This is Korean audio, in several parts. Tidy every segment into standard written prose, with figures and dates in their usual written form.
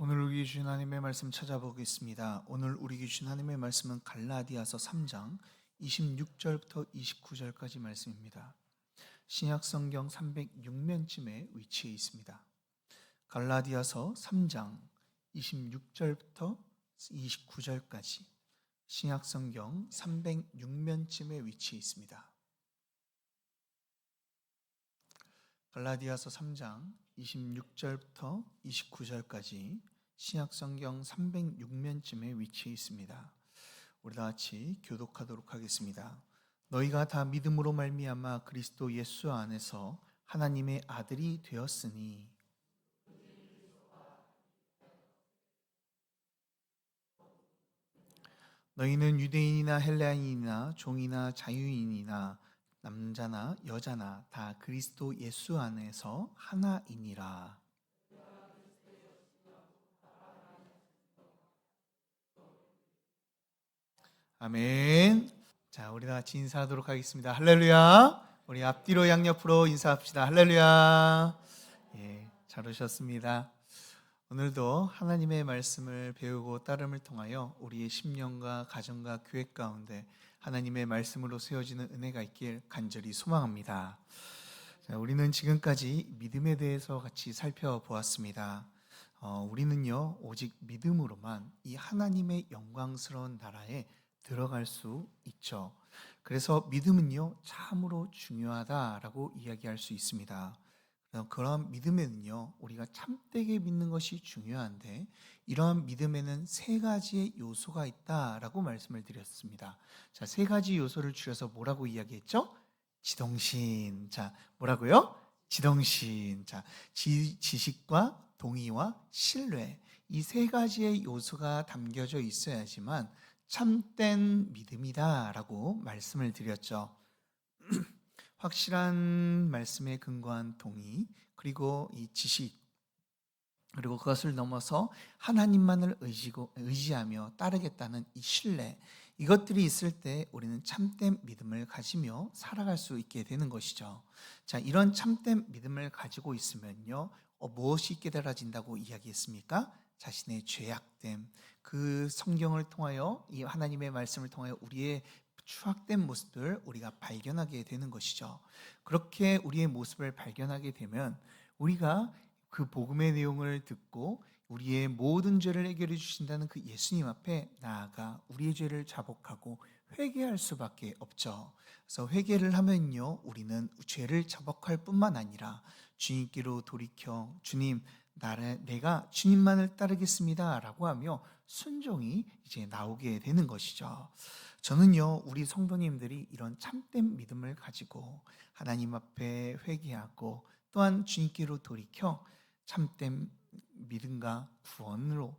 오늘 우리 주신 하나님의 말씀 찾아보겠습니다. 오늘 우리 주신 하나님의 말씀은 갈라디아서 3장 26절부터 29절까지 말씀입니다. 신약 성경 306면쯤에 위치해 있습니다. 갈라디아서 3장 26절부터 29절까지 신약 성경 306면쯤에 위치해 있습니다. 갈라디아서 3장 26절부터 29절까지 신약성경 306면쯤에 위치해 있습니다. 우리 다 같이 교독하도록 하겠습니다. 너희가 다 믿음으로 말미암아 그리스도 예수 안에서 하나님의 아들이 되었으니 너희는 유대인이나 헬라인이나 종이나 자유인이나 남자나 여자나 다 그리스도 예수 안에서 하나이니라. 아멘. 자, 우리 다 같이 인사하도록 하겠습니다. 할렐루야. 우리 앞뒤로 양옆으로 인사합시다. 할렐루야. 예, 잘 오셨습니다. 오늘도 하나님의 말씀을 배우고 따름을 통하여 우리의 심령과 가정과 교회 가운데 하나님의 말씀으로 세워지는 은혜가 있길 간절히 소망합니다. 자, 우리는 지금까지 믿음에 대해서 같이 살펴보았습니다. 우리는요 오직 믿음으로만 이 하나님의 영광스러운 나라에 들어갈 수 있죠. 그래서 믿음은요 참으로 중요하다라고 이야기할 수 있습니다. 그러한 믿음에는요 우리가 참되게 믿는 것이 중요한데 이러한 믿음에는 세 가지의 요소가 있다라고 말씀을 드렸습니다. 자, 세 가지 요소를 줄여서 뭐라고 이야기했죠? 지동신. 자, 뭐라고요? 지동신. 자, 지식과 동의와 신뢰. 이 세 가지의 요소가 담겨져 있어야지만 참된 믿음이다라고 말씀을 드렸죠. 확실한 말씀에 근거한 동의, 그리고 이 지식, 그리고 그것을 넘어서 하나님만을 의지하며 따르겠다는 이 신뢰, 이것들이 있을 때 우리는 참된 믿음을 가지며 살아갈 수 있게 되는 것이죠. 자, 이런 참된 믿음을 가지고 있으면요, 무엇이 깨달아진다고 이야기했습니까? 자신의 죄악됨, 그 성경을 통하여 이 하나님의 말씀을 통하여 우리의 추악된 모습을 우리가 발견하게 되는 것이죠. 그렇게 우리의 모습을 발견하게 되면 우리가 그 복음의 내용을 듣고 우리의 모든 죄를 해결해 주신다는 그 예수님 앞에 나아가 우리의 죄를 자복하고 회개할 수밖에 없죠. 그래서 회개를 하면요 우리는 죄를 자복할 뿐만 아니라 주님께로 돌이켜 주님 내가 주님만을 따르겠습니다 라고 하며 순종이 이제 나오게 되는 것이죠. 저는요 우리 성도님들이 이런 참된 믿음을 가지고 하나님 앞에 회개하고 또한 주님께로 돌이켜 참된 믿음과 구원으로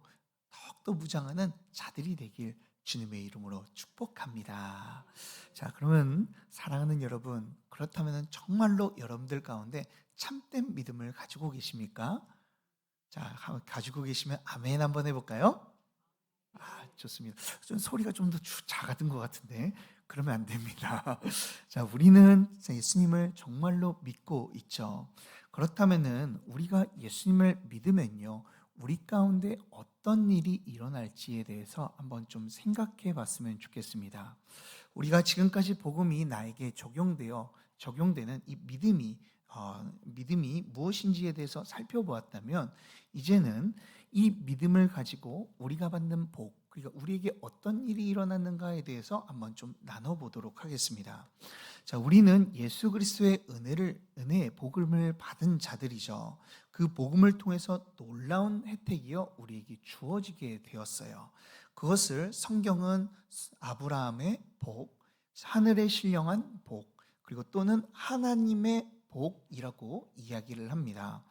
더욱더 무장하는 자들이 되길 주님의 이름으로 축복합니다. 자, 그러면 사랑하는 여러분, 그렇다면 정말로 여러분들 가운데 참된 믿음을 가지고 계십니까? 자, 가지고 계시면 아멘 한번 해볼까요? 좋습니다. 좀 소리가 좀 더 작은 것 같은데 그러면 안 됩니다. 자, 우리는 예수님을 정말로 믿고 있죠. 그렇다면은 우리가 예수님을 믿으면요 우리 가운데 어떤 일이 일어날지에 대해서 한번 좀 생각해 봤으면 좋겠습니다. 우리가 지금까지 복음이 나에게 적용되는 이 믿음이 무엇인지에 대해서 살펴보았다면 이제는 이 믿음을 가지고 우리가 받는 복, 그러니까 우리에게 어떤 일이 일어났는가에 대해서 한번 좀 나눠보도록 하겠습니다. 자, 우리는 예수 그리스도의 은혜의 복음을 받은 자들이죠. 그 복음을 통해서 놀라운 혜택이요 우리에게 주어지게 되었어요. 그것을 성경은 아브라함의 복, 하늘에 신령한 복, 그리고 또는 하나님의 복이라고 이야기를 합니다.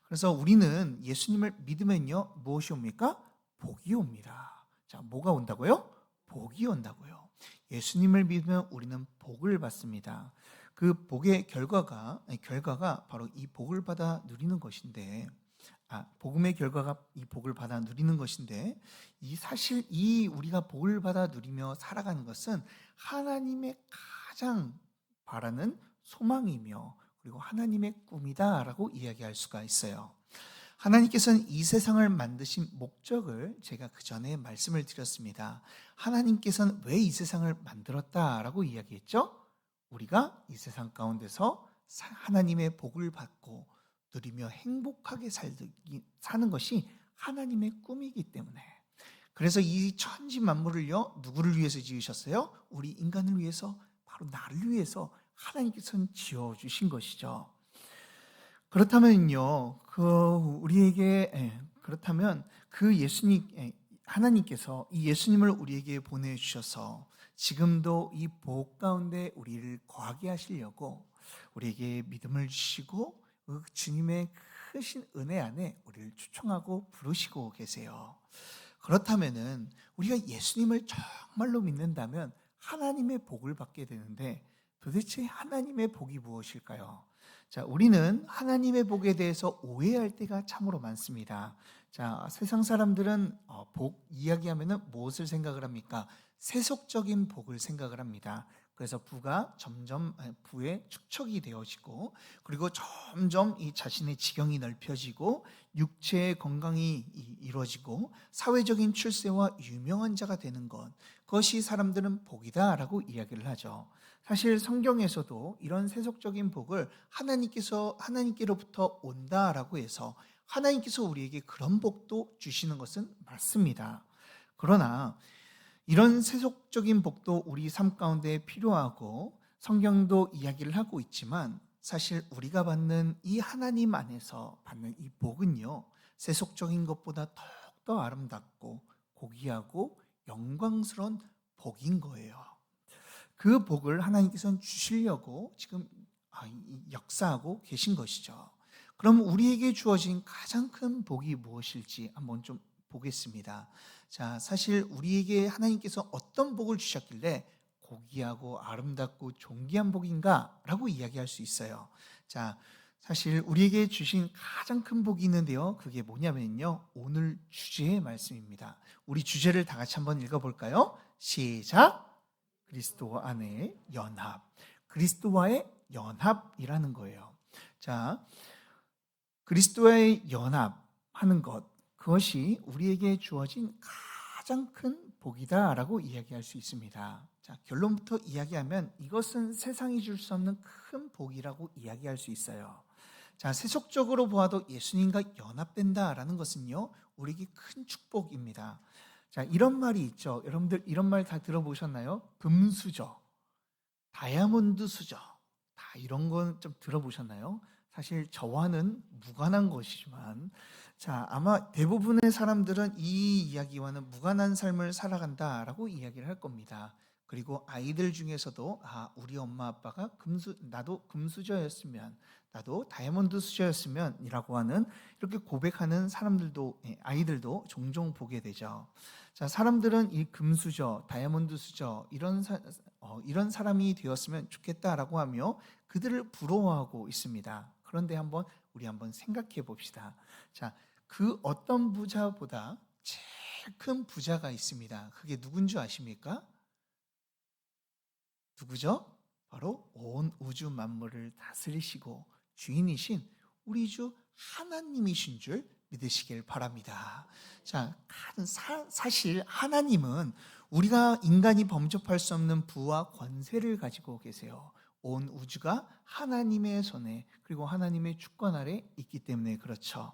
그래서 우리는 예수님을 믿으면요 무엇이 옵니까? 복이 옵니다. 자, 뭐가 온다고요? 복이 온다고요. 예수님을 믿으면 우리는 복을 받습니다. 그 복의 결과가 바로 이 복을 받아 누리는 것인데, 복음의 결과가 이 복을 받아 누리는 것인데, 사실 우리가 복을 받아 누리며 살아가는 것은 하나님의 가장 바라는 소망이며 그리고 하나님의 꿈이다라고 이야기할 수가 있어요. 하나님께서는 이 세상을 만드신 목적을 제가 그 전에 말씀을 드렸습니다. 하나님께서는 왜 이 세상을 만들었다라고 이야기했죠? 우리가 이 세상 가운데서 하나님의 복을 받고 누리며 행복하게 사는 것이 하나님의 꿈이기 때문에, 그래서 이 천지 만물을요 누구를 위해서 지으셨어요? 우리 인간을 위해서, 바로 나를 위해서 하나님께서는 지어주신 것이죠. 그렇다면요, 그렇다면 그 예수님, 하나님께서 이 예수님을 우리에게 보내주셔서 지금도 이 복 가운데 우리를 거하게 하시려고 우리에게 믿음을 주시고 그 주님의 크신 은혜 안에 우리를 초청하고 부르시고 계세요. 그렇다면은 우리가 예수님을 정말로 믿는다면 하나님의 복을 받게 되는데, 도대체 하나님의 복이 무엇일까요? 자, 우리는 하나님의 복에 대해서 오해할 때가 참으로 많습니다. 자, 세상 사람들은 복 이야기하면은 무엇을 생각을 합니까? 세속적인 복을 생각을 합니다. 그래서 부의 축적이 되어지고, 그리고 점점 이 자신의 지경이 넓혀지고, 육체의 건강이 이루어지고, 사회적인 출세와 유명한 자가 되는 것, 그것이 사람들은 복이다라고 이야기를 하죠. 사실 성경에서도 이런 세속적인 복을 하나님께로부터 온다라고 해서 하나님께서 우리에게 그런 복도 주시는 것은 맞습니다. 그러나 이런 세속적인 복도 우리 삶 가운데 필요하고 성경도 이야기를 하고 있지만, 사실 우리가 받는 이 하나님 안에서 받는 이 복은요, 세속적인 것보다 더욱더 아름답고 고귀하고 영광스러운 복인 거예요. 그 복을 하나님께서는 주시려고 지금 역사하고 계신 것이죠. 그럼 우리에게 주어진 가장 큰 복이 무엇일지 한번 좀 보겠습니다. 자, 사실 우리에게 하나님께서 어떤 복을 주셨길래 고귀하고 아름답고 존귀한 복인가? 라고 이야기할 수 있어요. 자, 사실 우리에게 주신 가장 큰 복이 있는데요, 그게 뭐냐면요, 오늘 주제의 말씀입니다. 우리 주제를 다 같이 한번 읽어볼까요? 시작! 그리스도 안에 연합. 그리스도와의 연합이라는 거예요. 자, 그리스도와의 연합하는 것, 그것이 우리에게 주어진 가장 큰 복이다라고 이야기할 수 있습니다. 자, 결론부터 이야기하면 이것은 세상이 줄 수 없는 큰 복이라고 이야기할 수 있어요. 자, 세속적으로 보아도 예수님과 연합된다라는 것은요, 우리에게 큰 축복입니다. 자, 이런 말이 있죠. 여러분들 이런 말 다 들어보셨나요? 금수저, 다이아몬드 수저, 다 이런 건 좀 들어보셨나요? 사실 저와는 무관한 것이지만, 자, 아마 대부분의 사람들은 이 이야기와는 무관한 삶을 살아간다라고 이야기를 할 겁니다. 그리고 아이들 중에서도 우리 엄마 아빠가 나도 금수저였으면, 나도 다이아몬드 수저였으면 이라고 하는, 이렇게 고백하는 사람들도, 아이들도 종종 보게 되죠. 자, 사람들은 이 금수저, 다이아몬드 수저 이런 사람이 되었으면 좋겠다라고 하며 그들을 부러워하고 있습니다. 그런데 우리 한번 생각해 봅시다. 자, 그 어떤 부자보다 제일 큰 부자가 있습니다. 그게 누군 줄 아십니까? 누구죠? 바로 온 우주 만물을 다스리시고 주인이신 우리 주 하나님이신 줄 믿으시길 바랍니다. 자, 사실 하나님은 우리가 인간이 범접할 수 없는 부와 권세를 가지고 계세요. 온 우주가 하나님의 손에, 그리고 하나님의 주권 아래 있기 때문에 그렇죠.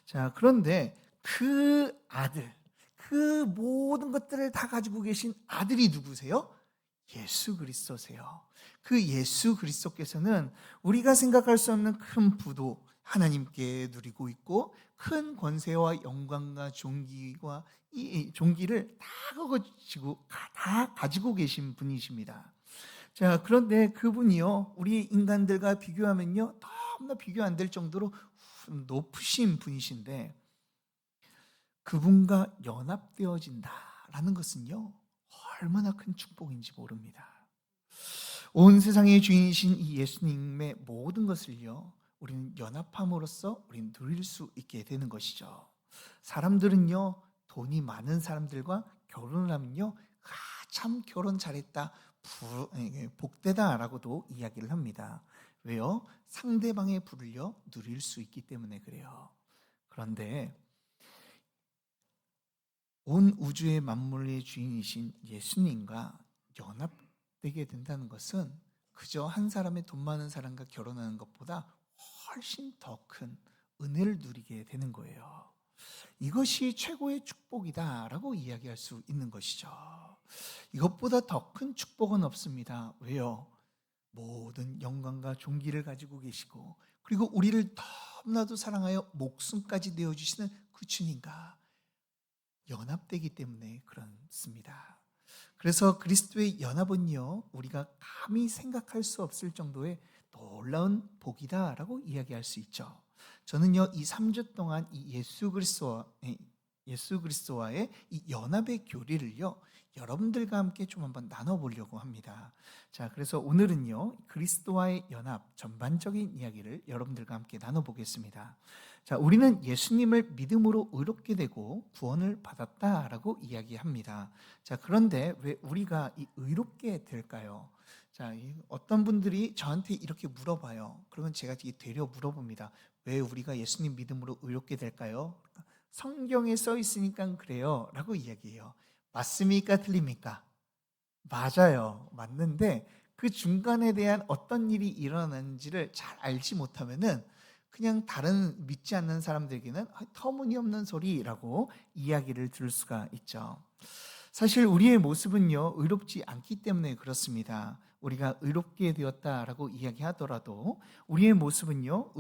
자, 그런데 그 아들, 그 모든 것들을 다 가지고 계신 아들이 누구세요? 예수 그리스도세요. 그 예수 그리스도께서는 우리가 생각할 수 없는 큰 부도 하나님께 누리고 있고, 큰 권세와 영광과 종기를 다 가지고 계신 분이십니다. 자, 그런데 그분이요, 우리 인간들과 비교하면요, 너무나 비교 안 될 정도로 높으신 분이신데, 그분과 연합되어진다라는 것은요, 얼마나 큰 축복인지 모릅니다. 온 세상의 주인이신 이 예수님의 모든 것을요, 우리는 연합함으로써 우리는 누릴 수 있게 되는 것이죠. 사람들은요, 돈이 많은 사람들과 결혼을 하면요, 참 결혼 잘했다, 복되다라고도 이야기를 합니다. 왜요? 상대방의 부를요 누릴 수 있기 때문에 그래요. 그런데 온 우주의 만물의 주인이신 예수님과 연합되게 된다는 것은 그저 한 사람의 돈 많은 사람과 결혼하는 것보다 훨씬 더 큰 은혜를 누리게 되는 거예요. 이것이 최고의 축복이다라고 이야기할 수 있는 것이죠. 이것보다 더 큰 축복은 없습니다. 왜요? 모든 영광과 존귀를 가지고 계시고, 그리고 우리를 너무나도 사랑하여 목숨까지 내어주시는 그 주님과 연합되기 때문에 그렇습니다. 그래서 그리스도의 연합은요, 우리가 감히 생각할 수 없을 정도의 놀라운 복이다라고 이야기할 수 있죠. 저는요, 이 3주 동안 이 예수 그리스도와의 이 연합의 교리를요, 여러분들과 함께 좀 한번 나눠보려고 합니다. 자, 그래서 오늘은요, 그리스도와의 연합 전반적인 이야기를 여러분들과 함께 나눠보겠습니다. 자, 우리는 예수님을 믿음으로 의롭게 되고 구원을 받았다라고 이야기합니다. 자, 그런데 왜 우리가 이 의롭게 될까요? 자, 어떤 분들이 저한테 이렇게 물어봐요. 그러면 제가 되려 물어봅니다. 왜 우리가 예수님 믿음으로 의롭게 될까요? 성경에 써 있으니까 그래요 라고 이야기해요. 맞습니까? 틀립니까? 맞아요. 맞는데 그 중간에 대한 어떤 일이 일어나는지를 잘 알지 못하면은 그냥 다른 믿지 않는 사람들에게는 터무니없는 소리라고 이야기를 들을 수가 있죠. 사실 우리의 모습은요, 의롭지 않기 때문에 그렇습니다. 우리가 의롭게 되었다라고 이야기하더라도 우리의 모습은요,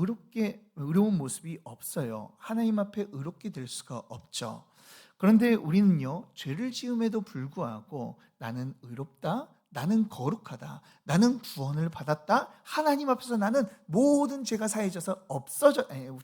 의로운 모습이 없어요. 하나님 앞에 의롭게 될 수가 없죠. 그런데 우리는요, 죄를 지음에도 불구하고 나는 의롭다, 나는 거룩하다, 나는 구원을 받았다, 하나님 앞에서 나는 모든 죄가 사해져서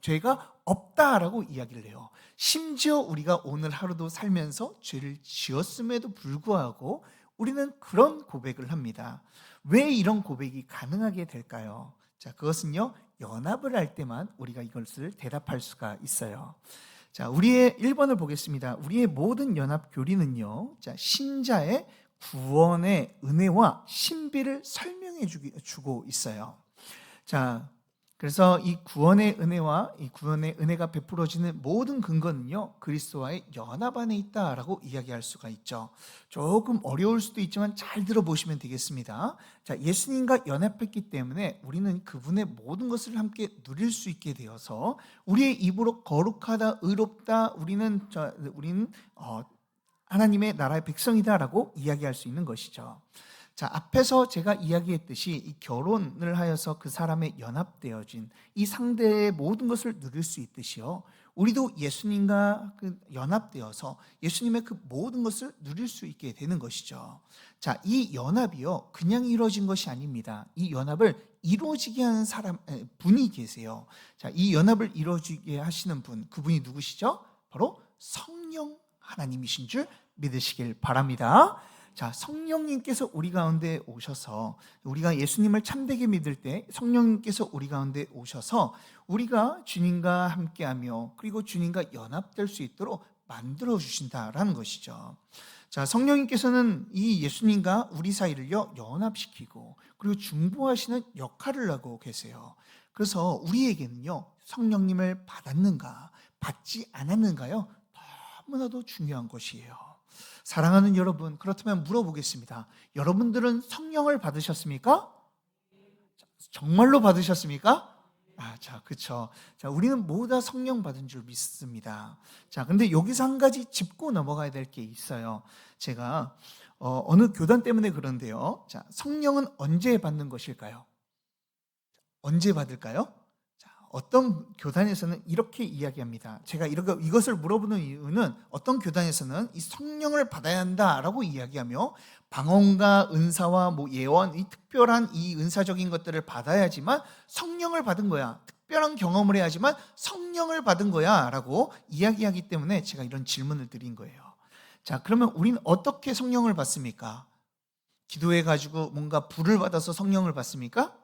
죄가 없다라고 이야기를 해요. 심지어 우리가 오늘 하루도 살면서 죄를 지었음에도 불구하고 우리는 그런 고백을 합니다. 왜 이런 고백이 가능하게 될까요? 자, 그것은요, 연합을 할 때만 우리가 이것을 대답할 수가 있어요. 자, 우리의 1번을 보겠습니다. 우리의 모든 연합 교리는요, 자, 신자의 구원의 은혜와 신비를 설명해 주고 있어요. 자, 그래서 이 구원의 은혜와 이 구원의 은혜가 베풀어지는 모든 근거는요, 그리스도와의 연합 안에 있다라고 이야기할 수가 있죠. 조금 어려울 수도 있지만 잘 들어보시면 되겠습니다. 자, 예수님과 연합했기 때문에 우리는 그분의 모든 것을 함께 누릴 수 있게 되어서 우리의 입으로 거룩하다, 의롭다, 우리는 하나님의 나라의 백성이다라고 이야기할 수 있는 것이죠. 자, 앞에서 제가 이야기했듯이 이 결혼을 하여서 그 사람의 연합되어진 이 상대의 모든 것을 누릴 수 있듯이요, 우리도 예수님과 연합되어서 예수님의 그 모든 것을 누릴 수 있게 되는 것이죠. 자, 이 연합이요, 그냥 이루어진 것이 아닙니다. 이 연합을 이루어지게 하는 분이 계세요. 자, 이 연합을 이루어지게 하시는 분, 그분이 누구시죠? 바로 성령 하나님이신 줄 믿으시길 바랍니다. 자, 성령님께서 우리 가운데 오셔서, 우리가 예수님을 참되게 믿을 때 성령님께서 우리 가운데 오셔서 우리가 주님과 함께하며 그리고 주님과 연합될 수 있도록 만들어 주신다라는 것이죠. 자, 성령님께서는 이 예수님과 우리 사이를요, 연합시키고 그리고 중보하시는 역할을 하고 계세요. 그래서 우리에게는요, 성령님을 받았는가 받지 않았는가요, 너무나도 중요한 것이에요. 사랑하는 여러분, 그렇다면 물어보겠습니다. 여러분들은 성령을 받으셨습니까? 정말로 받으셨습니까? 자, 그렇죠. 자, 우리는 모두 다 성령 받은 줄 믿습니다. 자, 근데 여기서 한 가지 짚고 넘어가야 될 게 있어요. 제가 어느 교단 때문에 그런데요. 자, 성령은 언제 받는 것일까요? 언제 받을까요? 어떤 교단에서는 이렇게 이야기합니다. 제가 이것을 물어보는 이유는 어떤 교단에서는 이 성령을 받아야 한다라고 이야기하며 방언과 은사와 예언, 이 특별한 이 은사적인 것들을 받아야지만 성령을 받은 거야, 특별한 경험을 해야지만 성령을 받은 거야 라고 이야기하기 때문에 제가 이런 질문을 드린 거예요. 자, 그러면 우리는 어떻게 성령을 받습니까? 기도해가지고 뭔가 불을 받아서 성령을 받습니까?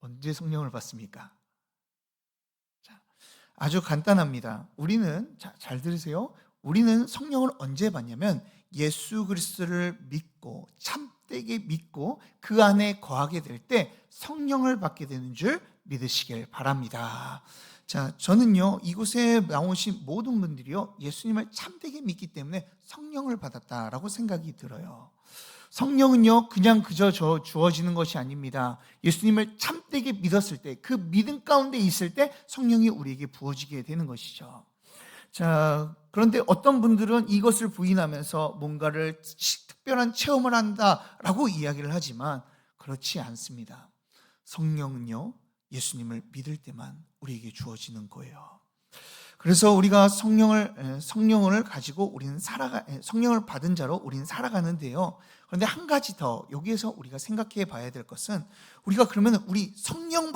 언제 성령을 받습니까? 자, 아주 간단합니다. 우리는, 잘 들으세요. 우리는 성령을 언제 받냐면 예수 그리스도를 믿고 참되게 믿고 그 안에 거하게 될 때 성령을 받게 되는 줄 믿으시길 바랍니다. 자, 저는요, 이곳에 나오신 모든 분들이요, 예수님을 참되게 믿기 때문에 성령을 받았다라고 생각이 들어요. 성령은요, 그냥 그저 주어지는 것이 아닙니다. 예수님을 참되게 믿었을 때, 그 믿음 가운데 있을 때 성령이 우리에게 부어지게 되는 것이죠. 자, 그런데 어떤 분들은 이것을 부인하면서 뭔가를 특별한 체험을 한다라고 이야기를 하지만 그렇지 않습니다. 성령은요, 예수님을 믿을 때만 우리에게 주어지는 거예요. 그래서 우리가 성령을 가지고 우리는 성령을 받은 자로 우리는 살아가는데요. 그런데 한 가지 더 여기에서 우리가 생각해 봐야 될 것은, 우리가 그러면 우리 성령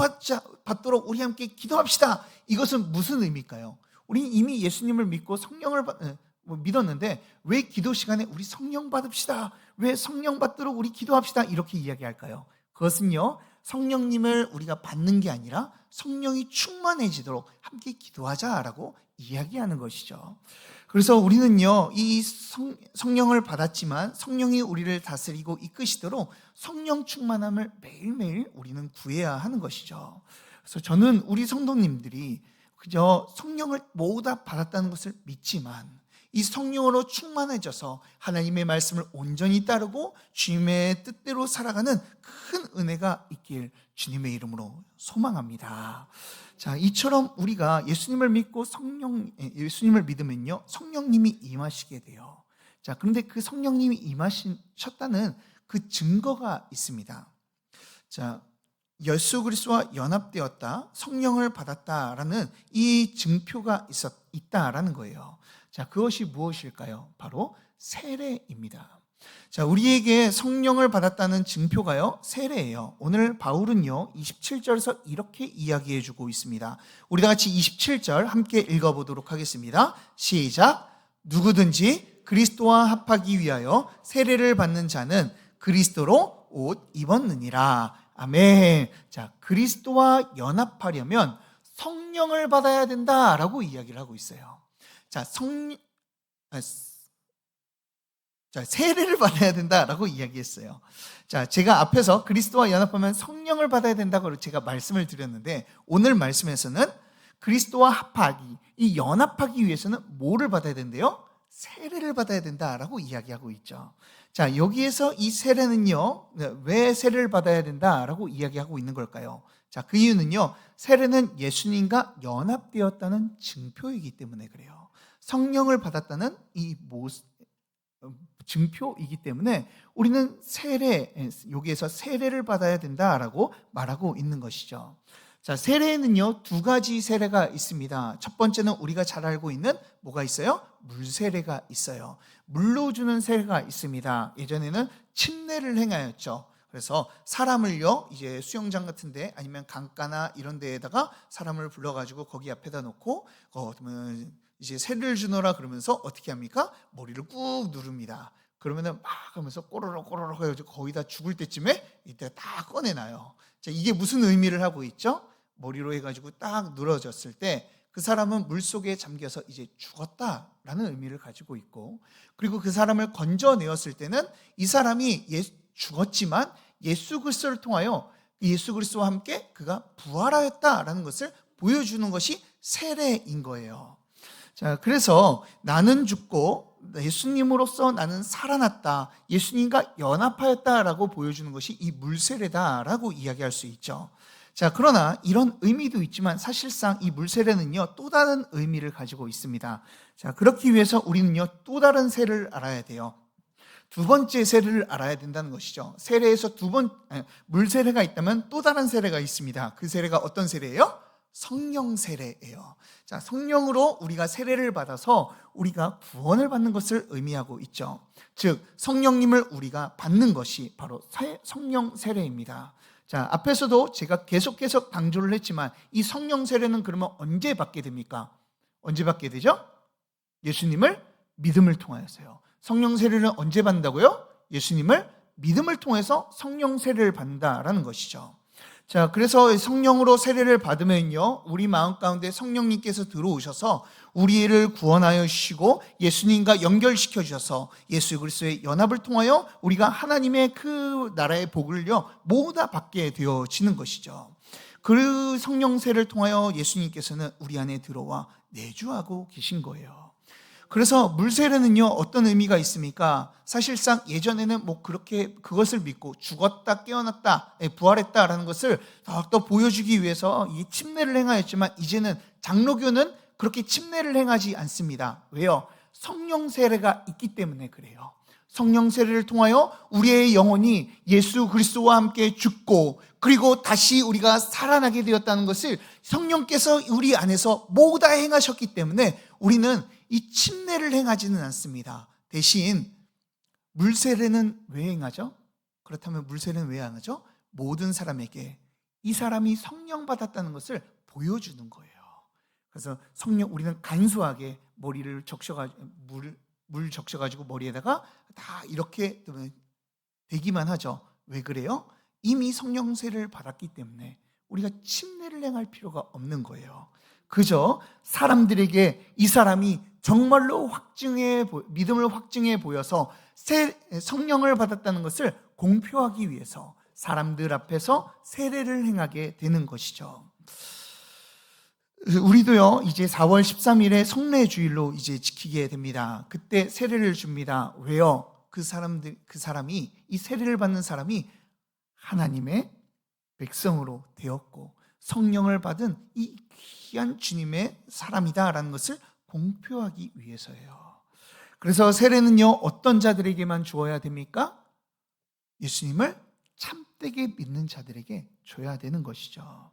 받도록 우리 함께 기도합시다. 이것은 무슨 의미일까요? 우리 이미 예수님을 믿고 성령을 믿었는데 왜 기도 시간에 우리 성령 받읍시다, 왜 성령 받도록 우리 기도합시다 이렇게 이야기할까요? 그것은요, 성령님을 우리가 받는 게 아니라 성령이 충만해지도록 함께 기도하자라고 이야기하는 것이죠. 그래서 우리는요, 이 성령을 받았지만 성령이 우리를 다스리고 이끄시도록 성령 충만함을 매일매일 우리는 구해야 하는 것이죠. 그래서 저는 우리 성도님들이 그저 성령을 모두 다 받았다는 것을 믿지만 이 성령으로 충만해져서 하나님의 말씀을 온전히 따르고 주님의 뜻대로 살아가는 큰 은혜가 있길 주님의 이름으로 소망합니다. 자, 이처럼 우리가 예수님을 믿고 예수님을 믿으면요, 성령님이 임하시게 돼요. 자, 그런데 그 성령님이 임하셨다는 그 증거가 있습니다. 자, 예수 그리스도와 연합되었다, 성령을 받았다라는 이 증표가 있다라는 거예요. 자, 그것이 무엇일까요? 바로 세례입니다. 자, 우리에게 성령을 받았다는 증표가요, 세례예요. 오늘 바울은요, 27절에서 이렇게 이야기해 주고 있습니다. 우리 다 같이 27절 함께 읽어보도록 하겠습니다. 시작. 누구든지 그리스도와 합하기 위하여 세례를 받는 자는 그리스도로 옷 입었느니라. 아멘. 자, 그리스도와 연합하려면 성령을 받아야 된다라고 이야기를 하고 있어요. 자, 세례를 받아야 된다라고 이야기했어요. 자, 제가 앞에서 그리스도와 연합하면 성령을 받아야 된다고 제가 말씀을 드렸는데, 오늘 말씀에서는 그리스도와 합하기, 이 연합하기 위해서는 뭐를 받아야 된대요? 세례를 받아야 된다라고 이야기하고 있죠. 자, 여기에서 이 세례는요, 왜 세례를 받아야 된다라고 이야기하고 있는 걸까요? 자, 그 이유는요, 세례는 예수님과 연합되었다는 증표이기 때문에 그래요. 성령을 받았다는 이 증표이기 때문에 우리는 여기에서 세례를 받아야 된다라고 말하고 있는 것이죠. 자, 세례에는요, 두 가지 세례가 있습니다. 첫 번째는 우리가 잘 알고 있는 뭐가 있어요? 물세례가 있어요. 물로 주는 세례가 있습니다. 예전에는 침례를 행하였죠. 그래서 사람을요, 이제 수영장 같은데 아니면 강가나 이런 데에다가 사람을 불러가지고 거기 앞에다 놓고 그러면 이제 세례를 주노라 그러면서 어떻게 합니까? 머리를 꾹 누릅니다. 그러면은 막 하면서 꼬르륵 꼬르륵 해가지고 거의 다 죽을 때쯤에 이때 다 꺼내놔요. 자, 이게 무슨 의미를 하고 있죠? 머리로 해가지고 딱 늘어졌을 때 그 사람은 물속에 잠겨서 이제 죽었다라는 의미를 가지고 있고, 그리고 그 사람을 건져내었을 때는 이 사람이 죽었지만 예수 그리스도를 통하여 예수 그리스도와 함께 그가 부활하였다라는 것을 보여주는 것이 세례인 거예요. 자, 그래서 나는 죽고 예수님으로서 나는 살아났다, 예수님과 연합하였다라고 보여주는 것이 이 물세례다라고 이야기할 수 있죠. 자, 그러나 이런 의미도 있지만 사실상 이 물세례는요, 또 다른 의미를 가지고 있습니다. 자, 그렇기 위해서 우리는요, 또 다른 세례를 알아야 돼요. 두 번째 세례를 알아야 된다는 것이죠. 세례에서 물세례가 있다면 또 다른 세례가 있습니다. 그 세례가 어떤 세례예요? 성령 세례예요. 자, 성령으로 우리가 세례를 받아서 우리가 구원을 받는 것을 의미하고 있죠. 즉, 성령님을 우리가 받는 것이 바로 성령 세례입니다. 자, 앞에서도 제가 계속해서 강조를 했지만 이 성령 세례는 그러면 언제 받게 됩니까? 언제 받게 되죠? 예수님을 믿음을 통하여서요. 성령 세례는 언제 받는다고요? 예수님을 믿음을 통해서 성령 세례를 받는다라는 것이죠. 자, 그래서 성령으로 세례를 받으면요, 우리 마음 가운데 성령님께서 들어오셔서 우리를 구원하여 주시고 예수님과 연결시켜 주셔서 예수 그리스도의 연합을 통하여 우리가 하나님의 그 나라의 복을요 모두 다 받게 되어지는 것이죠. 그 성령세를 통하여 예수님께서는 우리 안에 들어와 내주하고 계신 거예요. 그래서 물세례는요, 어떤 의미가 있습니까? 사실상 예전에는 뭐 그렇게 그것을 믿고 죽었다 깨어났다 부활했다라는 것을 더욱더 보여주기 위해서 이 침례를 행하였지만, 이제는 장로교는 그렇게 침례를 행하지 않습니다. 왜요? 성령 세례가 있기 때문에 그래요. 성령 세례를 통하여 우리의 영혼이 예수 그리스도와 함께 죽고 그리고 다시 우리가 살아나게 되었다는 것을 성령께서 우리 안에서 모두 다 행하셨기 때문에 우리는 이 침례를 행하지는 않습니다. 대신 물세례는 왜 행하죠? 그렇다면 물세례는 왜 안 하죠? 모든 사람에게 이 사람이 성령 받았다는 것을 보여주는 거예요. 그래서 우리는 간소하게 머리를 물 적셔가지고 머리에다가 다 이렇게 대기만 하죠. 왜 그래요? 이미 성령세를 받았기 때문에 우리가 침례를 행할 필요가 없는 거예요. 그저 사람들에게 이 사람이 정말로 믿음을 확증해 보여서 성령을 받았다는 것을 공표하기 위해서 사람들 앞에서 세례를 행하게 되는 것이죠. 우리도요, 이제 4월 13일에 성례주일로 이제 지키게 됩니다. 그때 세례를 줍니다. 왜요? 그 사람이, 이 세례를 받는 사람이 하나님의 백성으로 되었고 성령을 받은 이 귀한 주님의 사람이다라는 것을 공표하기 위해서예요. 그래서 세례는요, 어떤 자들에게만 주어야 됩니까? 예수님을 참되게 믿는 자들에게 줘야 되는 것이죠.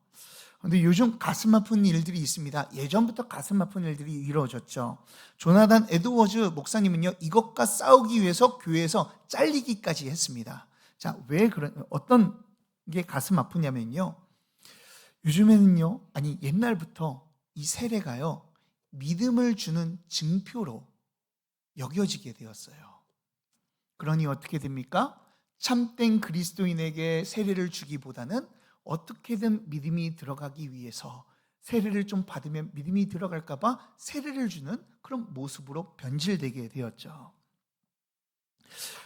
그런데 요즘 가슴 아픈 일들이 있습니다. 예전부터 가슴 아픈 일들이 이루어졌죠. 조나단 에드워즈 목사님은요, 이것과 싸우기 위해서 교회에서 잘리기까지 했습니다. 자, 어떤 게 가슴 아프냐면요, 요즘에는요, 옛날부터 이 세례가요, 믿음을 주는 증표로 여겨지게 되었어요. 그러니 어떻게 됩니까? 참된 그리스도인에게 세례를 주기보다는 어떻게든 믿음이 들어가기 위해서 세례를 좀 받으면 믿음이 들어갈까 봐 세례를 주는 그런 모습으로 변질되게 되었죠.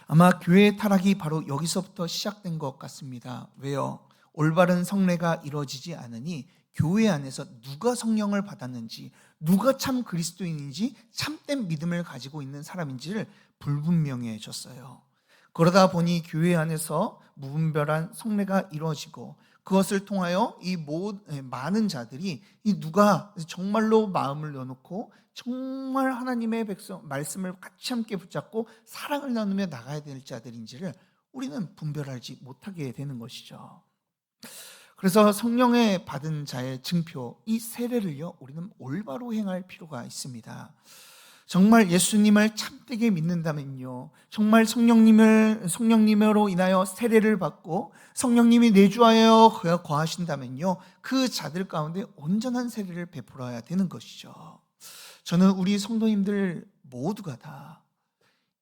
아마 교회의 타락이 바로 여기서부터 시작된 것 같습니다. 왜요? 올바른 성례가 이루어지지 않으니 교회 안에서 누가 성령을 받았는지, 누가 참 그리스도인인지, 참된 믿음을 가지고 있는 사람인지를 불분명해졌어요. 그러다 보니 교회 안에서 무분별한 성례가 이루어지고 그것을 통하여 이 많은 자들이 누가 정말로 마음을 넣어놓고 정말 하나님의 말씀을 같이 함께 붙잡고 사랑을 나누며 나가야 될 자들인지를 우리는 분별하지 못하게 되는 것이죠. 그래서 성령에 받은 자의 증표, 이 세례를요, 우리는 올바로 행할 필요가 있습니다. 정말 예수님을 참되게 믿는다면요, 정말 성령님으로 인하여 세례를 받고 성령님이 내주하여 거하신다면요, 그 자들 가운데 온전한 세례를 베풀어야 되는 것이죠. 저는 우리 성도님들 모두가 다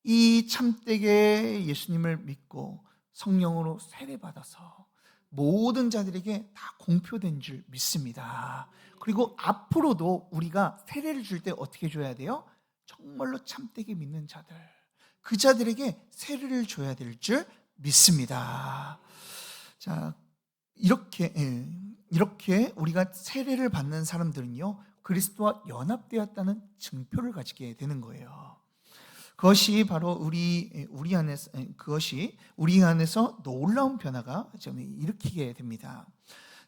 이 참되게 예수님을 믿고 성령으로 세례받아서 모든 자들에게 다 공표된 줄 믿습니다. 그리고 앞으로도 우리가 세례를 줄 때 어떻게 줘야 돼요? 정말로 참되게 믿는 자들, 그 자들에게 세례를 줘야 될 줄 믿습니다. 자, 이렇게 우리가 세례를 받는 사람들은요, 그리스도와 연합되었다는 증표를 가지게 되는 거예요. 그것이 바로 우리 안에서 놀라운 변화가 일으키게 됩니다.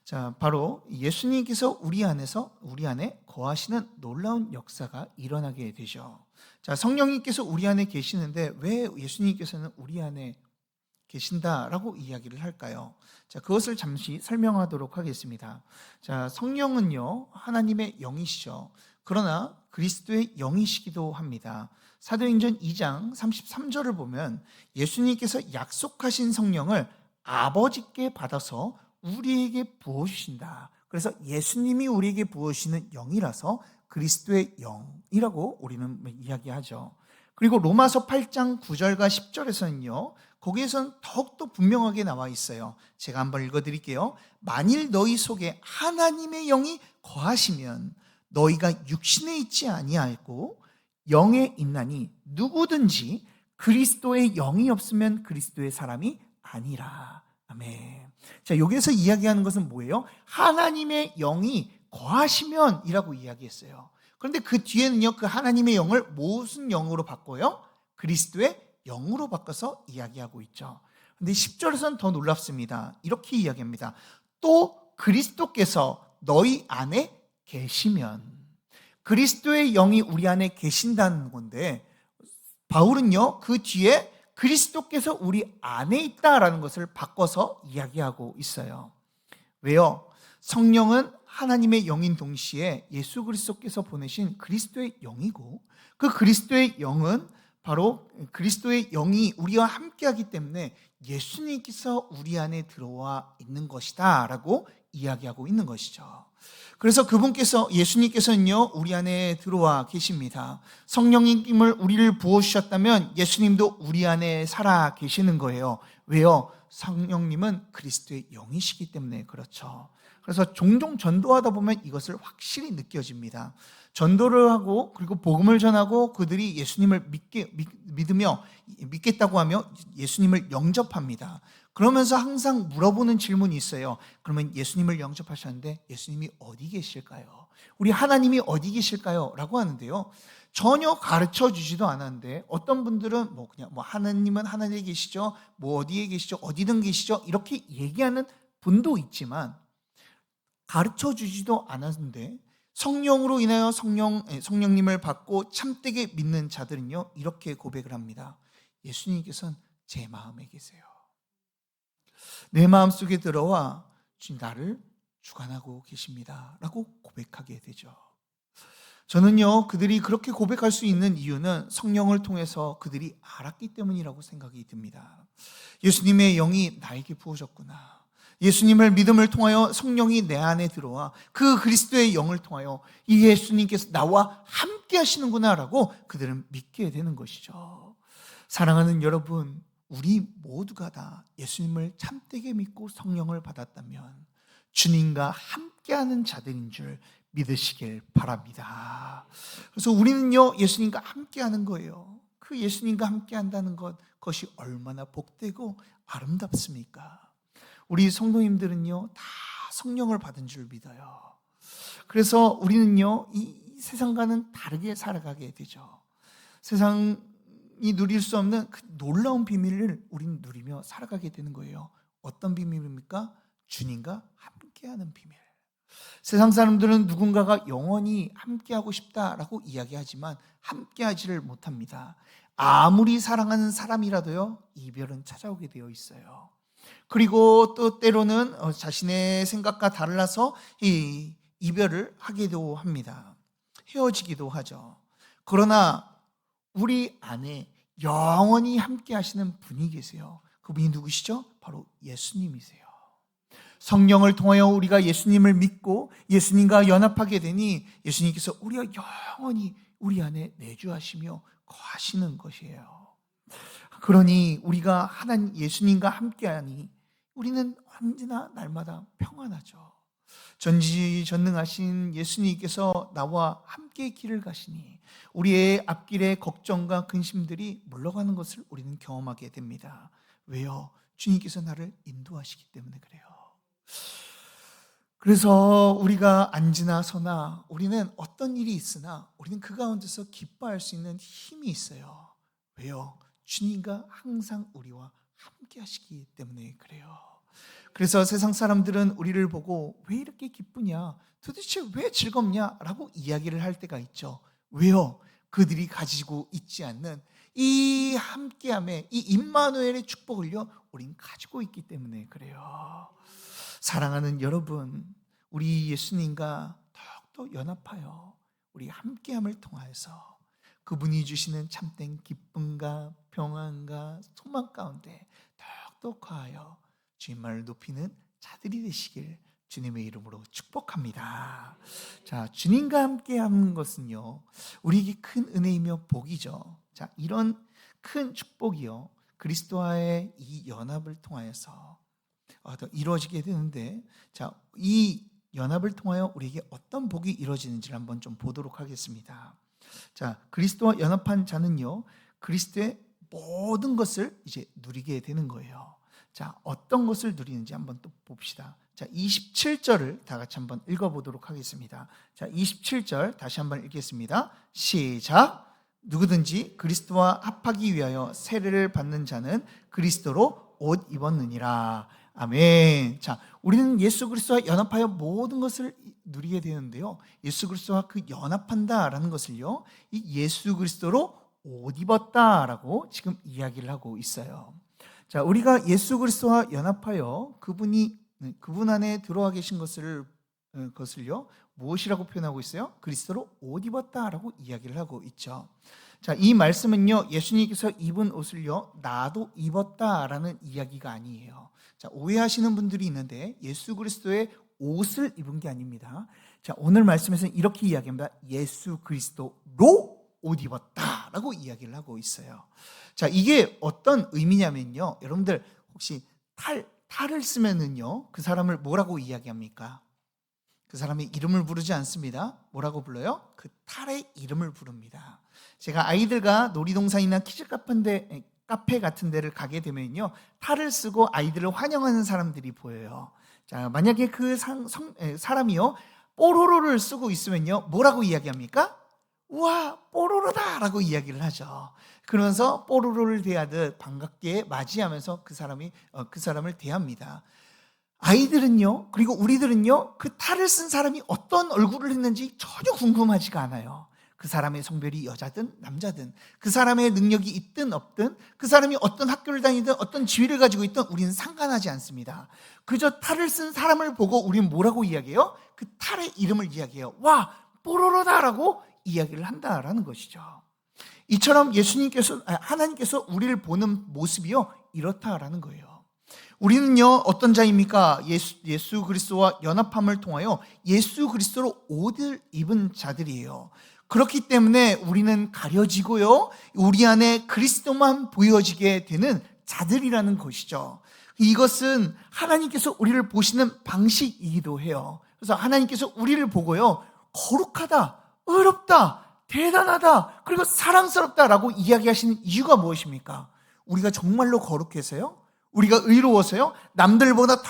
자, 바로 예수님께서 우리 안에 거하시는 놀라운 역사가 일어나게 되죠. 자, 성령님께서 우리 안에 계시는데 왜 예수님께서는 우리 안에 계신다라고 이야기를 할까요? 자, 그것을 잠시 설명하도록 하겠습니다. 자, 성령은요, 하나님의 영이시죠. 그러나 그리스도의 영이시기도 합니다. 사도행전 2장 33절을 보면 예수님께서 약속하신 성령을 아버지께 받아서 우리에게 부어주신다. 그래서 예수님이 우리에게 부어주시는 영이라서 그리스도의 영이라고 우리는 이야기하죠. 그리고 로마서 8장 9절과 10절에서는요, 거기에서는 더욱더 분명하게 나와 있어요. 제가 한번 읽어드릴게요. 만일 너희 속에 하나님의 영이 거하시면 너희가 육신에 있지 아니하고 영에 있나니 누구든지 그리스도의 영이 없으면 그리스도의 사람이 아니라. 아멘. 자, 여기에서 이야기하는 것은 뭐예요? 하나님의 영이 거하시면이라고 이야기했어요. 그런데 그 뒤에는요, 그 하나님의 영을 무슨 영으로 바꿔요? 그리스도의 영으로 바꿔서 이야기하고 있죠. 그런데 10절에서는 더 놀랍습니다. 이렇게 이야기합니다. 또 그리스도께서 너희 안에 계시면, 그리스도의 영이 우리 안에 계신다는 건데, 바울은요 그 뒤에 그리스도께서 우리 안에 있다라는 것을 바꿔서 이야기하고 있어요. 왜요? 성령은 하나님의 영인 동시에 예수 그리스도께서 보내신 그리스도의 영이고, 그 그리스도의 영은 바로 그리스도의 영이 우리와 함께하기 때문에 예수님께서 우리 안에 들어와 있는 것이다 라고 이야기하고 있는 것이죠. 그래서 그분께서, 예수님께서는요 우리 안에 들어와 계십니다. 성령님을 우리를 부어주셨다면 예수님도 우리 안에 살아 계시는 거예요. 왜요? 성령님은 그리스도의 영이시기 때문에 그렇죠. 그래서 종종 전도하다 보면 이것을 확실히 느껴집니다. 전도를 하고 그리고 복음을 전하고 그들이 예수님을 믿겠다고 하며 예수님을 영접합니다. 그러면서 항상 물어보는 질문이 있어요. 그러면 예수님을 영접하셨는데 예수님이 어디 계실까요? 우리 하나님이 어디 계실까요? 라고 하는데요. 전혀 가르쳐 주지도 않았는데, 어떤 분들은 그냥 하나님은 하늘에 계시죠, 어디에 계시죠, 어디든 계시죠, 이렇게 얘기하는 분도 있지만, 가르쳐 주지도 않았는데 성령으로 인하여 성령님을 받고 참되게 믿는 자들은요 이렇게 고백을 합니다. 예수님께서는 제 마음에 계세요. 내 마음속에 들어와 나를 주관하고 계십니다 라고 고백하게 되죠. 저는요 그들이 그렇게 고백할 수 있는 이유는 성령을 통해서 그들이 알았기 때문이라고 생각이 듭니다. 예수님의 영이 나에게 부어졌구나, 예수님을 믿음을 통하여 성령이 내 안에 들어와 그 그리스도의 영을 통하여 이 예수님께서 나와 함께 하시는구나 라고 그들은 믿게 되는 것이죠. 사랑하는 여러분, 우리 모두가 다 예수님을 참되게 믿고 성령을 받았다면 주님과 함께하는 자들인 줄 믿으시길 바랍니다. 그래서 우리는요 예수님과 함께하는 거예요. 그 예수님과 함께한다는 것이 얼마나 복되고 아름답습니까? 우리 성도님들은요 다 성령을 받은 줄 믿어요. 그래서 우리는요 이 세상과는 다르게 살아가게 되죠. 세상이 누릴 수 없는 그 놀라운 비밀을 우리는 누리며 살아가게 되는 거예요. 어떤 비밀입니까? 주님과 함께하는 비밀. 세상 사람들은 누군가가 영원히 함께하고 싶다라고 이야기하지만 함께하지를 못합니다. 아무리 사랑하는 사람이라도요 이별은 찾아오게 되어 있어요. 그리고 또 때로는 자신의 생각과 달라서 이 이별을 하기도 합니다. 헤어지기도 하죠. 그러나 우리 안에 영원히 함께 하시는 분이 계세요. 그분이 누구시죠? 바로 예수님이세요. 성령을 통하여 우리가 예수님을 믿고 예수님과 연합하게 되니 예수님께서 우리가 영원히 우리 안에 내주하시며 거하시는 것이에요. 그러니 우리가 하나님 예수님과 함께하니 우리는 언제나 날마다 평안하죠. 전지전능하신 예수님께서 나와 함께 길을 가시니 우리의 앞길의 걱정과 근심들이 물러가는 것을 우리는 경험하게 됩니다. 왜요? 주님께서 나를 인도하시기 때문에 그래요. 그래서 우리가 앉으나 서나 우리는 어떤 일이 있으나 우리는 그 가운데서 기뻐할 수 있는 힘이 있어요. 왜요? 주님과 항상 우리와 함께 하시기 때문에 그래요. 그래서 세상 사람들은 우리를 보고 왜 이렇게 기쁘냐, 도대체 왜 즐겁냐 라고 이야기를 할 때가 있죠. 왜요? 그들이 가지고 있지 않는 이 함께함의 이 임마누엘의 축복을요 우린 가지고 있기 때문에 그래요. 사랑하는 여러분, 우리 예수님과 더욱더 연합하여 우리 함께함을 통하여서 그분이 주시는 참된 기쁨과 평안과 소망 가운데 더욱더 거하여 주님만을 높이는 자들이 되시길 주님의 이름으로 축복합니다. 자, 주님과 함께하는 것은요 우리에게 큰 은혜이며 복이죠. 자, 이런 큰 축복이요 그리스도와의 이 연합을 통하여서 이루어지게 되는데, 자, 이 연합을 통하여 우리에게 어떤 복이 이루어지는지를 한번 좀 보도록 하겠습니다. 자, 그리스도와 연합한 자는요 그리스도의 모든 것을 이제 누리게 되는 거예요. 자, 어떤 것을 누리는지 한번 또 봅시다. 자, 27절을 다 같이 한번 읽어보도록 하겠습니다. 자, 27절 다시 한번 읽겠습니다. 시작. 누구든지 그리스도와 합하기 위하여 세례를 받는 자는 그리스도로 옷 입었느니라. 아멘. 자, 우리는 예수 그리스도와 연합하여 모든 것을 누리게 되는데요. 예수 그리스도와 그 연합한다라는 것을요, 이 예수 그리스도로 옷 입었다라고 지금 이야기를 하고 있어요. 자, 우리가 예수 그리스도와 연합하여 그분 안에 들어와 계신 것을요, 무엇이라고 표현하고 있어요? 그리스도로 옷 입었다라고 이야기를 하고 있죠. 자, 이 말씀은요, 예수님께서 입은 옷을요, 나도 입었다라는 이야기가 아니에요. 자, 오해하시는 분들이 있는데 예수 그리스도의 옷을 입은 게 아닙니다. 자, 오늘 말씀에서는 이렇게 이야기합니다. 예수 그리스도로 옷 입었다라고 이야기를 하고 있어요. 자, 이게 어떤 의미냐면요, 여러분들 혹시 탈을 쓰면은요, 그 사람을 뭐라고 이야기합니까? 그 사람의 이름을 부르지 않습니다. 뭐라고 불러요? 그 탈의 이름을 부릅니다. 제가 아이들과 놀이동산이나 키즈 카페 같은 데를 가게 되면요, 탈을 쓰고 아이들을 환영하는 사람들이 보여요. 자, 만약에 그 사람이요, 뽀로로를 쓰고 있으면요, 뭐라고 이야기합니까? 우와, 뽀로로다! 라고 이야기를 하죠. 그러면서 뽀로로를 대하듯 반갑게 맞이하면서 그 사람을 대합니다. 아이들은요, 그리고 우리들은요, 그 탈을 쓴 사람이 어떤 얼굴을 했는지 전혀 궁금하지가 않아요. 그 사람의 성별이 여자든 남자든, 그 사람의 능력이 있든 없든, 그 사람이 어떤 학교를 다니든 어떤 지위를 가지고 있든 우리는 상관하지 않습니다. 그저 탈을 쓴 사람을 보고 우리는 뭐라고 이야기해요? 그 탈의 이름을 이야기해요. 와, 뽀로로다라고 이야기를 한다라는 것이죠. 이처럼 하나님께서 우리를 보는 모습이요, 이렇다라는 거예요. 우리는요, 어떤 자입니까? 예수 그리스도와 연합함을 통하여 예수 그리스도로 옷을 입은 자들이에요. 그렇기 때문에 우리는 가려지고요, 우리 안에 그리스도만 보여지게 되는 자들이라는 것이죠. 이것은 하나님께서 우리를 보시는 방식이기도 해요. 그래서 하나님께서 우리를 보고요, 거룩하다, 의롭다, 대단하다, 그리고 사랑스럽다라고 이야기하시는 이유가 무엇입니까? 우리가 정말로 거룩해서요? 우리가 의로워서요? 남들보다 더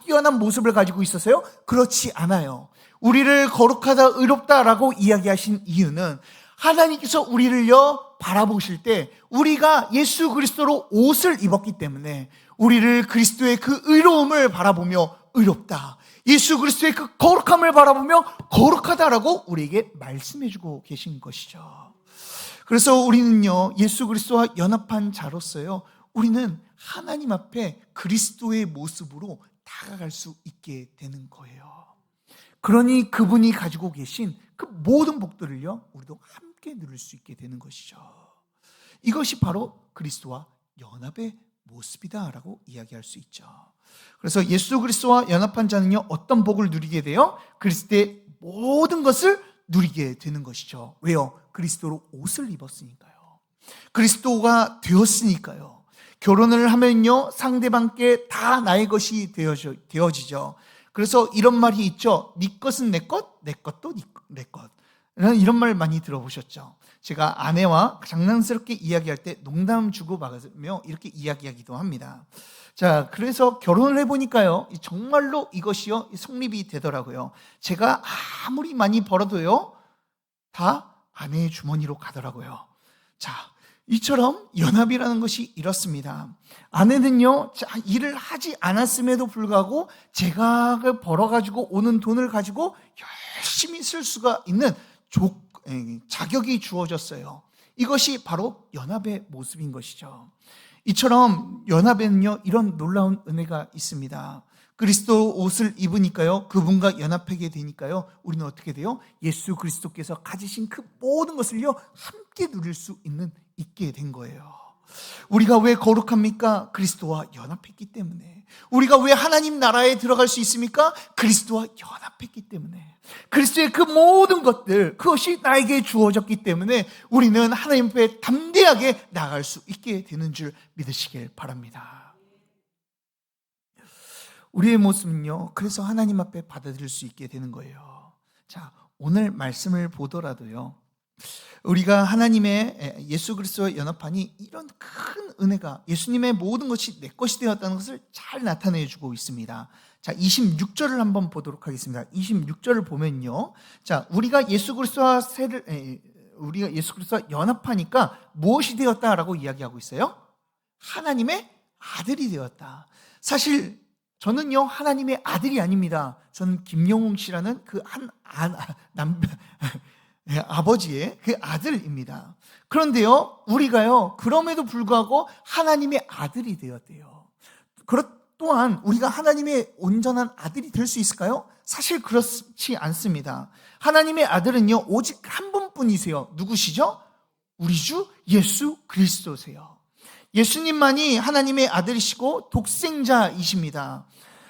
뛰어난 모습을 가지고 있어서요? 그렇지 않아요. 우리를 거룩하다, 의롭다라고 이야기하신 이유는 하나님께서 우리를요, 바라보실 때 우리가 예수 그리스도로 옷을 입었기 때문에 우리를 그리스도의 그 의로움을 바라보며 의롭다, 예수 그리스도의 그 거룩함을 바라보며 거룩하다라고 우리에게 말씀해주고 계신 것이죠. 그래서 우리는요, 예수 그리스도와 연합한 자로서요, 우리는 하나님 앞에 그리스도의 모습으로 다가갈 수 있게 되는 거예요. 그러니 그분이 가지고 계신 그 모든 복들을요, 우리도 함께 누릴 수 있게 되는 것이죠. 이것이 바로 그리스도와 연합의 모습이다라고 이야기할 수 있죠. 그래서 예수 그리스도와 연합한 자는요, 어떤 복을 누리게 돼요? 그리스도의 모든 것을 누리게 되는 것이죠. 왜요? 그리스도로 옷을 입었으니까요. 그리스도가 되었으니까요. 결혼을 하면요, 상대방께 다 나의 것이 되어지죠. 그래서 이런 말이 있죠. 네 것은 내 것, 내 것도 내 것. 이런 말 많이 들어보셨죠. 제가 아내와 장난스럽게 이야기할 때 농담 주고받으며 이렇게 이야기하기도 합니다. 자, 그래서 결혼을 해보니까요, 정말로 이것이요, 성립이 되더라고요. 제가 아무리 많이 벌어도요, 다 아내의 주머니로 가더라고요. 자, 이처럼 연합이라는 것이 이렇습니다. 아내는요, 일을 하지 않았음에도 불구하고 제가 벌어가지고 오는 돈을 가지고 열심히 쓸 수가 있는 자격이 주어졌어요. 이것이 바로 연합의 모습인 것이죠. 이처럼 연합에는요, 이런 놀라운 은혜가 있습니다. 그리스도 옷을 입으니까요, 그분과 연합하게 되니까요, 우리는 어떻게 돼요? 예수 그리스도께서 가지신 그 모든 것을요, 함께 누릴 수 있게 된 거예요. 우리가 왜 거룩합니까? 그리스도와 연합했기 때문에. 우리가 왜 하나님 나라에 들어갈 수 있습니까? 그리스도와 연합했기 때문에. 그리스도의 그 모든 것들, 그것이 나에게 주어졌기 때문에 우리는 하나님 앞에 담대하게 나아갈 수 있게 되는 줄 믿으시길 바랍니다. 우리의 모습은요, 그래서 하나님 앞에 받아들일 수 있게 되는 거예요. 자, 오늘 말씀을 보더라도요, 우리가 하나님의 예수 그리스도와 연합하니 이런 큰 은혜가 예수님의 모든 것이 내 것이 되었다는 것을 잘 나타내 주고 있습니다. 자, 26절을 한번 보도록 하겠습니다. 26절을 보면요. 자, 우리가 예수 그리스도와 연합하니까 무엇이 되었다라고 이야기하고 있어요? 하나님의 아들이 되었다. 사실 저는요, 하나님의 아들이 아닙니다. 저는 김영웅 씨라는 아버지의 그 아들입니다. 그런데요, 우리가요, 그럼에도 불구하고 하나님의 아들이 되었대요. 또한 우리가 하나님의 온전한 아들이 될 수 있을까요? 사실 그렇지 않습니다. 하나님의 아들은요, 오직 한 분뿐이세요. 누구시죠? 우리 주 예수 그리스도세요. 예수님만이 하나님의 아들이시고 독생자이십니다.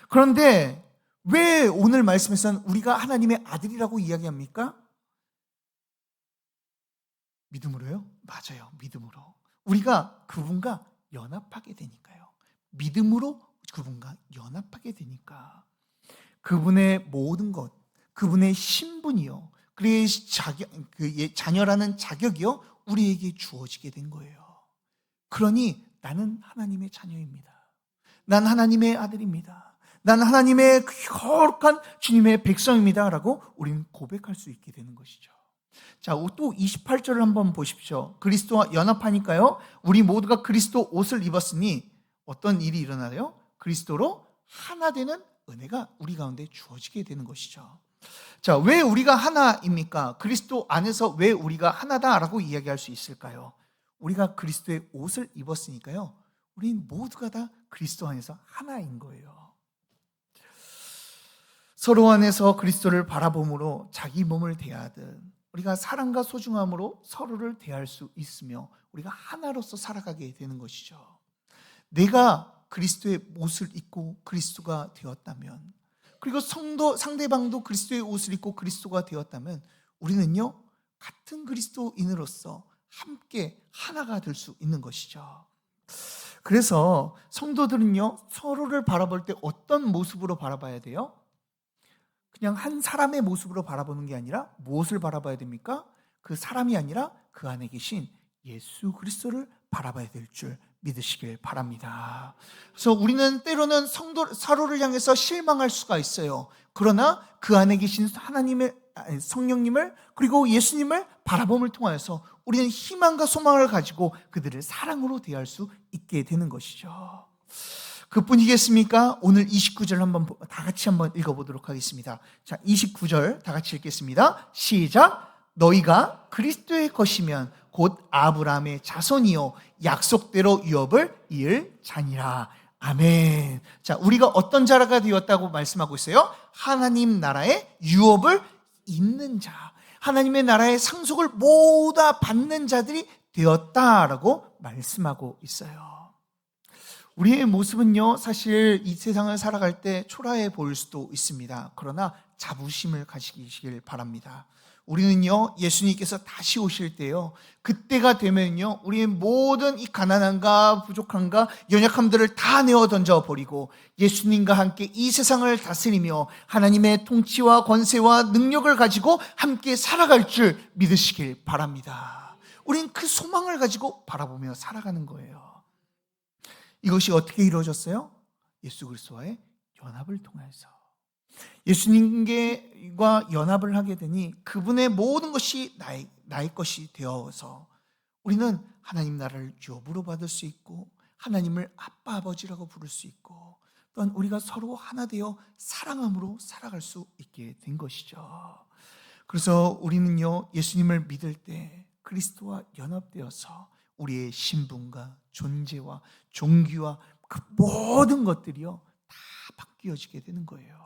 그런데 왜 오늘 말씀에서는 우리가 하나님의 아들이라고 이야기합니까? 믿음으로요? 맞아요. 믿음으로. 우리가 그분과 연합하게 되니까요. 믿음으로 그분과 연합하게 되니까 그분의 모든 것, 그분의 신분이요, 그의 자녀라는 자격이요, 우리에게 주어지게 된 거예요. 그러니 나는 하나님의 자녀입니다. 난 하나님의 아들입니다. 난 하나님의 거룩한 주님의 백성입니다 라고 우리는 고백할 수 있게 되는 것이죠. 자, 또 28절을 한번 보십시오. 그리스도와 연합하니까요, 우리 모두가 그리스도 옷을 입었으니 어떤 일이 일어나요? 그리스도로 하나 되는 은혜가 우리 가운데 주어지게 되는 것이죠. 자, 왜 우리가 하나입니까? 그리스도 안에서 왜 우리가 하나다라고 이야기할 수 있을까요? 우리가 그리스도의 옷을 입었으니까요, 우린 모두가 다 그리스도 안에서 하나인 거예요. 서로 안에서 그리스도를 바라봄으로 자기 몸을 대하듯 우리가 사랑과 소중함으로 서로를 대할 수 있으며 우리가 하나로서 살아가게 되는 것이죠. 내가 그리스도의 옷을 입고 그리스도가 되었다면, 그리고 상대방도 그리스도의 옷을 입고 그리스도가 되었다면 우리는요, 같은 그리스도인으로서 함께 하나가 될 수 있는 것이죠. 그래서 성도들은요, 서로를 바라볼 때 어떤 모습으로 바라봐야 돼요? 그냥 한 사람의 모습으로 바라보는 게 아니라 무엇을 바라봐야 됩니까? 그 사람이 아니라 그 안에 계신 예수 그리스도를 바라봐야 될 줄 믿으시길 바랍니다. 그래서 우리는 때로는 서로를 향해서 실망할 수가 있어요. 그러나 그 안에 계신 성령님을 그리고 예수님을 바라봄을 통하여서 우리는 희망과 소망을 가지고 그들을 사랑으로 대할 수 있게 되는 것이죠. 그뿐이겠습니까? 오늘 29절 다 같이 한번 읽어보도록 하겠습니다. 자, 29절 다 같이 읽겠습니다. 시작. 너희가 그리스도의 것이면 곧 아브라함의 자손이요 약속대로 유업을 이을 자니라. 아멘. 자, 우리가 어떤 자라가 되었다고 말씀하고 있어요? 하나님 나라의 유업을 잇는 자, 하나님의 나라의 상속을 모두 받는 자들이 되었다라고 말씀하고 있어요. 우리의 모습은요, 사실 이 세상을 살아갈 때 초라해 보일 수도 있습니다. 그러나 자부심을 가지시길 바랍니다. 우리는요, 예수님께서 다시 오실 때요, 그때가 되면요, 우리의 모든 이 가난함과 부족함과 연약함들을 다 내어 던져 버리고 예수님과 함께 이 세상을 다스리며 하나님의 통치와 권세와 능력을 가지고 함께 살아갈 줄 믿으시길 바랍니다. 우리는 그 소망을 가지고 바라보며 살아가는 거예요. 이것이 어떻게 이루어졌어요? 예수 그리스도와의 연합을 통해서. 예수님과 연합을 하게 되니 그분의 모든 것이 나의 것이 되어서 우리는 하나님 나라를 유업으로 받을 수 있고 하나님을 아빠 아버지라고 부를 수 있고 또한 우리가 서로 하나 되어 사랑함으로 살아갈 수 있게 된 것이죠. 그래서 우리는요, 예수님을 믿을 때 그리스도와 연합되어서 우리의 신분과 존재와 종기와 그 모든 것들이요 다 바뀌어지게 되는 거예요.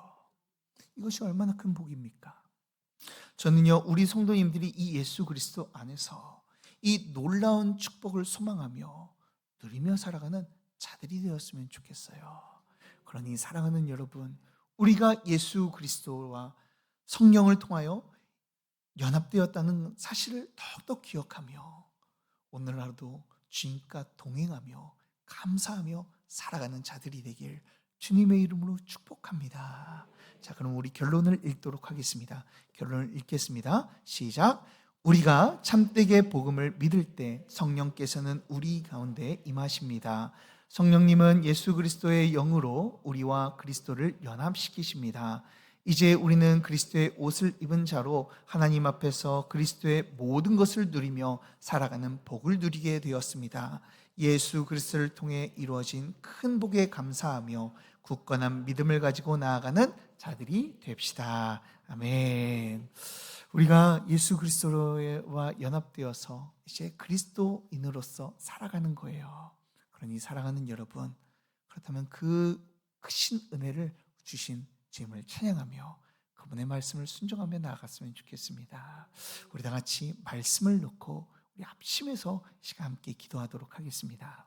이것이 얼마나 큰 복입니까? 저는요, 우리 성도님들이 이 예수 그리스도 안에서 이 놀라운 축복을 소망하며 누리며 살아가는 자들이 되었으면 좋겠어요. 그러니 사랑하는 여러분, 우리가 예수 그리스도와 성령을 통하여 연합되었다는 사실을 더욱더 기억하며 오늘 하루도 주님과 동행하며 감사하며 살아가는 자들이 되길 주님의 이름으로 축복합니다. 자, 그럼 우리 결론을 읽도록 하겠습니다. 결론을 읽겠습니다. 시작. 우리가 참되게 복음을 믿을 때 성령께서는 우리 가운데 임하십니다. 성령님은 예수 그리스도의 영으로 우리와 그리스도를 연합시키십니다. 이제 우리는 그리스도의 옷을 입은 자로 하나님 앞에서 그리스도의 모든 것을 누리며 살아가는 복을 누리게 되었습니다. 예수 그리스도를 통해 이루어진 큰 복에 감사하며 굳건한 믿음을 가지고 나아가는 자들이 됩시다. 아멘. 우리가 예수 그리스도와 연합되어서 이제 그리스도인으로서 살아가는 거예요. 그러니 사랑하는 여러분, 그렇다면 그 크신 은혜를 주신 주님을 찬양하며 그분의 말씀을 순종하며 나아갔으면 좋겠습니다. 우리 다 같이 말씀을 놓고 우리 합심해서 시간 함께 기도하도록 하겠습니다.